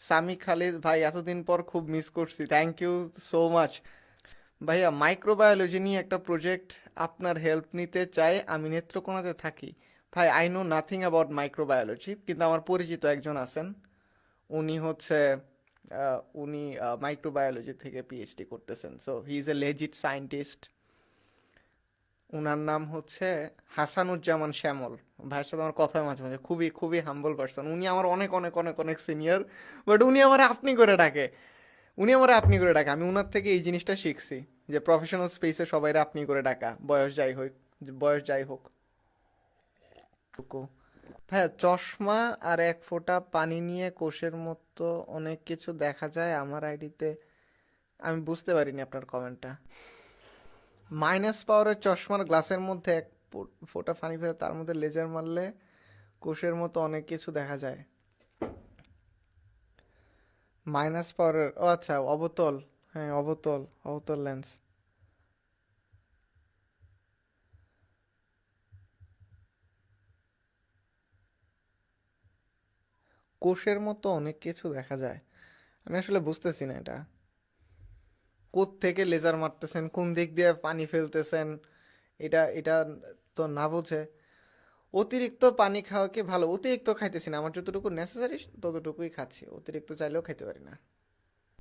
সামি খালিদ ভাই, এতদিন পর খুব মিস করছি, থ্যাংক ইউ সো মাচ। ভাইয়া মাইক্রোবায়োলজি নিয়ে একটা প্রজেক্ট, আপনার হেল্প নিতে চাই, আমি নেত্রকোনাতে থাকি। ভাই I know nothing about microbiology, কিন্তু আমার পরিচিত একজন আছেন। উনি হচ্ছে উনি মাইক্রোবায়োলজি থেকে পিএইচডি করতেছেন, so he is a legit scientist. উনার নাম হচ্ছে হাসানুজ্জামান শ্যামল। ভাইয়ের সাথে আমার কথা হয় মাঝে মাঝে, খুবই খুবই হাম্বল পার্সন উনি, আমার অনেক অনেক অনেক অনেক সিনিয়র। বাট উনি আমার আপনি করে ডাকে। আমি উনার থেকে এই জিনিসটা শিখছি, যে প্রফেশনাল স্পেসে সবাই আপনি করে ডাকা, বয়স যাই হোক। টুকু। হ্যাঁ, চশমা আর এক ফোঁটা পানি নিয়ে কোষের মতো অনেক কিছু দেখা যায় আমার আইডিতে। আমি বুঝতে পারিনি আপনার কমেন্টটা। মাইনাস পাওয়ারের চশমার গ্লাসের মধ্যে এক ফোঁটা পানি ফেলে তার মধ্যে লেজার মারলে কোষের মতো অনেক কিছু দেখা যায়। মাইনাস পাওয়ারের, ও আচ্ছা, অবতল। হ্যাঁ, অবতল, অবতল লেন্স। কোষের মতো অনেক কিছু দেখা যায়, আমি আসলে বুঝতেছি না এটা। থেকে লেজার মারতেছেন, কোন দিক দিয়ে পানি ফেলতেছেন, এটা এটা তো না বুঝে। অতিরিক্ত পানি খাওয়া কি ভালো? অতিরিক্ত খাইতেছি না, আমার যতটুকু নেসেসারি ততটুকুই খাচ্ছি, অতিরিক্ত চাইলেও খাইতে পারি না।